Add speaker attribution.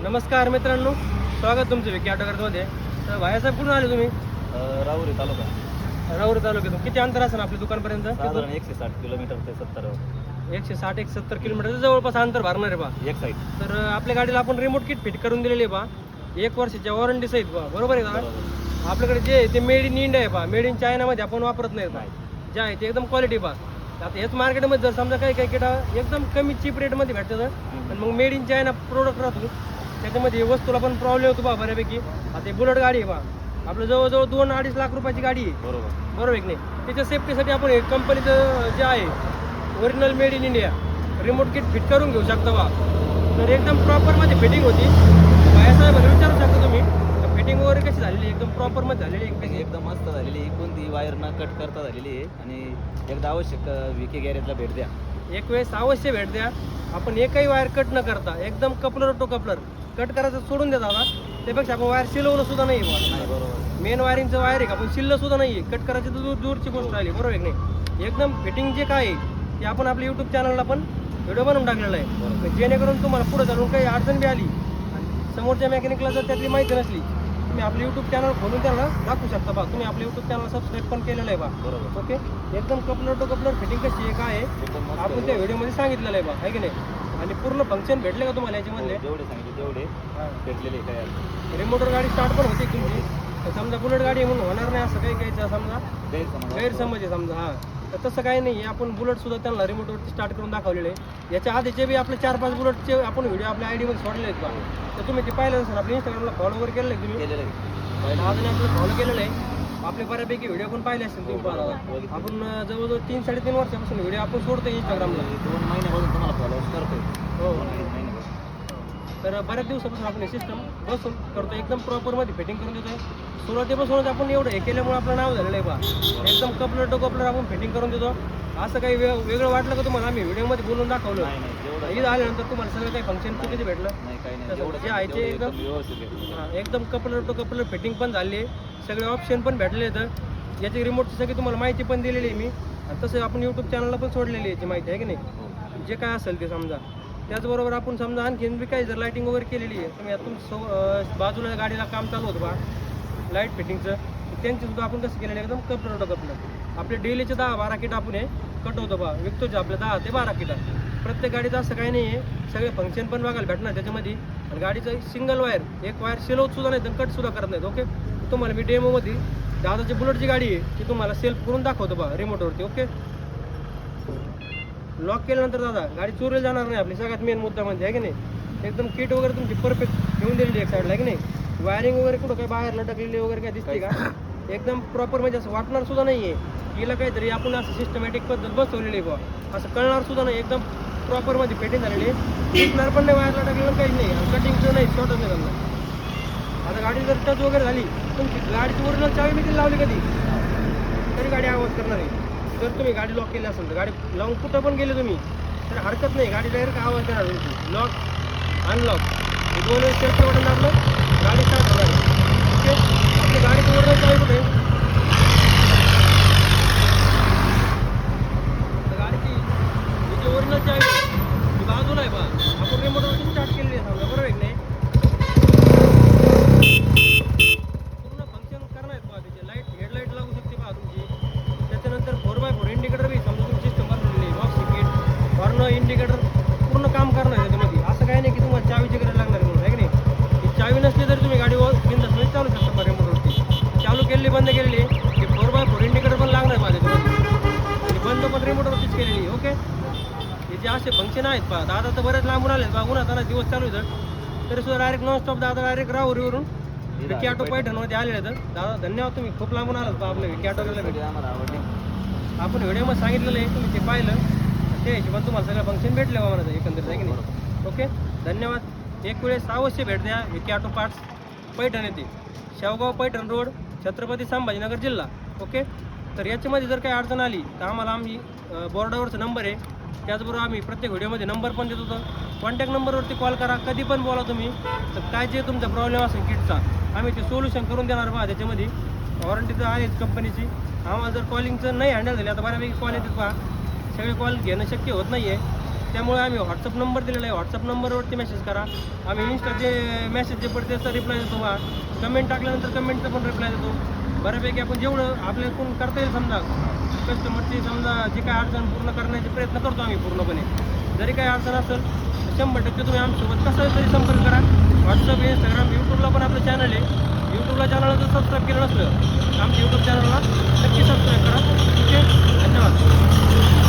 Speaker 1: नमस्कार मित्रांनो, स्वागत तुमचं विकी ऑटोकरमध्ये. तर भायासाहेब कुठून आले तुम्ही?
Speaker 2: राहुरी तालुका.
Speaker 1: राऊर तालुक्यातून. किती अंतर असेल आपल्या दुकानपर्यंत?
Speaker 2: साधारण 160 किलोमीटर ते 70
Speaker 1: 160-170 किलोमीटर जवळपास अंतर भरणार आहे बा.
Speaker 2: एक साईड.
Speaker 1: तर आपल्या गाडीला आपण रिमोट किट फिट करून दिलेली आहे बा, 1 वर्षाच्या वॉरंटी सहित बा. बरोबर आहे का? आपल्याकडे जे आहे ते मेड इन इंडिया आहे बा, मेड इन चायनामध्ये आपण वापरत नाही बा. जे आहे ते एकदम क्वालिटी बा. आता हेच मार्केटमध्ये जर समजा काही किटा एकदम कमी चीप रेटमध्ये भेटतं पण मग मेड इन चायना प्रोडक्ट राहतो, त्याच्यामध्ये वस्तूला पण प्रॉब्लेम होतो बा बऱ्यापैकी. आता बुलेट गाडी आहे बा, आपलं जवळजवळ 2-2.5 लाख रुपयाची गाडी आहे. बरोबर आहे की नाही? त्याच्या सेफ्टीसाठी आपण कंपनीचं जे आहे original made in India remote kit fit करून घेऊ शकता बा. तर एकदम प्रॉपरमध्ये फिटिंग होती. भायासाहेबांना विचारू शकता तुम्ही, फिटिंग वगैरे कशी झालेली, एकदम प्रॉपरमध्ये झालेली आहे?
Speaker 2: एकदम मस्त झालेली आहे. कोणती वायर न कट करता झालेली आहे आणि एकदा आवश्यक विके गॅरेजला भेट द्या.
Speaker 1: एक वेळेस अवश्य भेट द्या. आपण एकही वायर कट न करता एकदम कपलर टू कपलर कट करायचं सोडून देत आता. त्यापेक्षा आपण वायर शिलवलं सुद्धा नाही
Speaker 2: नाही, बरोबर.
Speaker 1: मेन वायरिंगचं वायर आहे का आपण शिल्लं सुद्धा नाही आहे. कट करायची दूरची गोष्ट राहिली. बरोबर आहे की नाही? एकदम फिटिंग जे काय आहे ते आपण आपल्या यूट्यूब चॅनलला पण व्हिडिओ बनवून टाकलेला आहे, जेणेकरून तुम्हाला पुढे चालून काही अडचण बी आली आणि समोरच्या मेकॅनिकला जर त्यातली माहिती नसली, तुम्ही आपलं यूट्यूब चॅनल खोलून त्यांना दाखवू शकता बा. तुम्ही आपलं यूट्यूब चॅनल सबस्क्राईब पण केलेलं आहे बा.
Speaker 2: बरोबर.
Speaker 1: ओके. एकदम कपलर टू कपलर फिटिंग कशी आहे काय आहे आपण त्या व्हिडिओमध्ये सांगितलेलं आहे बा, आहे की नाही? आणि पूर्ण फंक्शन भेटले का तुम्हाला याच्यामधले?
Speaker 2: जेवढे सांगितले तेवढे भेटलेले काय.
Speaker 1: रिमोटर गाडी स्टार्ट पण होते तुमची. तर समजा बुलेट गाडी आहे म्हणून होणार नाही असं काही काही समजा गैरसमज आहे समजा. हां, तर तसं काही नाही आहे. आपण बुलेट सुद्धा त्यांना रिमोटवरती स्टार्ट करून दाखवलेले आहे. याच्या आधीचे बी आपले 4-5 बुलेटचे आपण व्हिडिओ आपल्या आयडीमध्ये सोडले आहेत बा. तर तुम्ही ते पाहिलं असेल. आपल्या इंस्टाग्रामला फॉलो वगैरे केलेलं आहे तुम्ही?
Speaker 2: केलेलं आहे.
Speaker 1: अजून आपलं फॉलो केलेलं आहे. आपले बऱ्यापैकी व्हिडिओ पण पाहिले असतील तुम्ही पाहता. आपण जवळजवळ 3-3.5 वर्षापासून व्हिडिओ आपण सोडतो इंस्टाग्रामला.
Speaker 2: 2 महिन्यापासून तुम्हाला फॉलोअर्स करतोय.
Speaker 1: हो.
Speaker 2: 2 महिन्यापासून.
Speaker 1: तर बऱ्याच दिवसापासून आपण सिस्टम बसून करतो, एकदम प्रॉपरमध्ये फिटिंग करून देतो. सुरुवातीपासूनच आपण एवढं हे केल्यामुळे आपलं नाव झालेलं आहे बा. एकदम कपलर टू कपलर आपण फिटिंग करून देतो. असं काही वेगळं वाटलं का तुम्हाला? आम्ही व्हिडिओमध्ये बोलून दाखवलं. इथं आल्यानंतर तुम्हाला सगळं काही फंक्शन किती भेटलं
Speaker 2: नाही, काही नाही.
Speaker 1: तसं जे आहे ते एकदम
Speaker 2: व्यवस्थित आहे.
Speaker 1: हां, एकदम कपलर टू कपलर फिटिंग पण झाली आहे. सगळे ऑप्शन पण भेटले आहेत. याची रिमोटची सगळी तुम्हाला माहिती पण दिलेली आहे मी. आणि तसं आपण यूट्यूब चॅनलला पण सोडलेली आहे याची माहिती, आहे की नाही? जे काय असेल ते समजा. त्याचबरोबर आपण समजा आणखीन बी काही जर लाईटिंग वगैरे केलेली आहे, तुम्ही आता बाजूला गाडीला काम चालू होतं बा लाईट फिटिंगचं, त्यांची सुद्धा आपण कसं केलेलं एकदम कपलर टू कपलर. आपले डेलीचे 10-12 किट आपण हे कट होतो बा, विकतोच आपले 10 ते 12 किटा. प्रत्येक गाडीचं असं काही नाही आहे. सगळे फंक्शन पण बघायला भेटणार त्याच्यामध्ये. आणि गाडीचं सिंगल वायर, एक वायर शिलवत सुद्धा नाही, कट सुद्धा करत नाहीत. ओके. तुम्हाला मी डेमोमध्ये दादाची बुलेटची गाडी आहे ती तुम्हाला सेल्फ करून दाखवतो बा रिमोटवरती. ओके. लॉक केल्यानंतर दादा गाडी चोरीला जाणार नाही. आपली सगळ्यात मेन मुद्दा म्हणजे, आहे की नाही? एकदम किट वगैरे तुमची परफेक्ट घेऊन दिलेली एक साईडला, आहे की नाही? वायरिंग वगैरे कुठं काही बाहेर लटकलेली वगैरे काय दिसते का? एकदम प्रॉपर, म्हणजे असं वाटणार सुद्धा नाही आहे हिला काहीतरी आपण असं सिस्टमॅटिक पद्धत बसवलेली आहे बा, असं कळणार सुद्धा नाही. एकदम प्रॉपरमध्ये फिटिंग झालेली आहे. दिसणार पण नाही वायर लटकलेलं, काहीच नाही. आणि कटिंगचं नाही, शॉर्टच नाही त्यांना. आता गाडी जर टच वगैरे झाली, तुमची गाडीची ओरिजिनल चावी मी लावली कधी तरी गाडी आवाज करणार आहे. जर तुम्ही गाडी लॉक केली असेल तर गाडी लावून कुठं पण गेले तुम्ही तर हरकत नाही, गाडी डायरेक्ट आवाज देणार तुमची. लॉक अनलॉक हे 2 वेळेस सेफ्टी बटन दाबलं, गाडी स्टार्ट होणार आहे. ओके. आपली गाडीची ओरिजिनल चावी कुठे आहे? तर गाडीची जी ओरिजिनल चावी ती बाजूला आहे बा. आपण रिमोटवरती स्टार्ट केलेली आहे समजा. बरोबर आहे की नाही? पूर्ण फंक्शन करणार आहेत बा त्याचे. लाईट हेडलाईट लागू शकते बा तुमची. त्याच्यानंतर 4x4 इंडिकेटर बी समजा तुम्ही सिस्टम बनवलेली आहे. बॉक्स सिकेट हॉर्न इंडिकेटर पूर्ण काम करणार आहे त्याच्यामध्ये. असं काही नाही की तुम्हाला चावीची गरज लागणार म्हणून, आहे की नाही? ही चावी नसली तरी तुम्ही गाडी बिंदासमध्ये चालू शकता बा रिमोटवरती. चालू केलेली बंद केलेली की 4x4 इंडिकेटर पण लागणार माझ्या त्याच्यामध्ये. आणि बंद पण रिमोटवरतीच केलेली आहे. ओके. हे जे असे फंक्शन आहेत पहा, दादा तर बरेच लांबून आले बा. उन्हाताना दिवस चालू येतं तरी सुद्धा डायरेक्ट नॉनस्टॉप दादा डायरेक्ट राहुरीवरून विकी ऑटो पैठणमध्ये आलेले तर दादा धन्यवाद. तुम्ही खूप लांबून आलात बा आपलं विकी ऑटोला भेट.
Speaker 2: आम्हाला आवडली.
Speaker 1: आपण व्हिडिओमध्ये सांगितलेलं आहे, तुम्ही ते पाहिलं त्या हिशोबाने तुम्हाला सगळं फंक्शन भेटले बा मला एकंदरीत, आहे की नाही? ओके. धन्यवाद. एक वेळेस अवश्य भेट द्या विकी ऑटो पार्ट्स, पैठण येते, शेवगाव पैठण रोड, छत्रपती संभाजीनगर जिल्हा. ओके. तर याच्यामध्ये जर काही अडचण आली तर आम्हाला आम्ही बोर्डावरचा नंबर आहे, त्याचबरोबर आम्ही प्रत्येक व्हिडिओमध्ये नंबर पण देत होतो. कॉन्टॅक्ट नंबरवरती कॉल करा, कधी पण बोला तुम्ही. तर काय जे तुमचा प्रॉब्लेम असेल किटचा आम्ही ते सोल्युशन करून देणार बा. त्याच्यामध्ये वॉरंटी तर आहेच कंपनीची. आम्हाला जर कॉलिंगचं नाही हँडल झाले, आता बऱ्यापैकी कॉल येतात पहा, सगळे कॉल घेणं शक्य होत नाही आहे. त्यामुळे आम्ही व्हॉट्सअप नंबर दिलेला आहे, व्हॉट्सअप नंबरवरती मेसेज करा. आम्ही इन्स्टाचे मेसेज जे पडते त्याचा रिप्लाय देतो बा. कमेंट टाकल्यानंतर कमेंटचा पण रिप्लाय देतो. बऱ्यापैकी आपण जेवढं आपल्याकडून करता येईल समजा कस्टमरची समजा जी काय अडचण पूर्ण करण्याचे प्रयत्न करतो आम्ही पूर्णपणे. जरी काही अडचण असेल तर 100% तुम्ही आमच्यासोबत कसं तरी संपर्क करा. व्हॉट्सअप, इंस्टाग्राम, यूट्यूबला पण आपलं चॅनल आहे. यूट्यूबला चॅनलला जर सबस्क्राईब केलं नसलं तर आमच्या यूट्यूब चॅनलला नक्की सबस्क्राईब करा. ओके, धन्यवाद.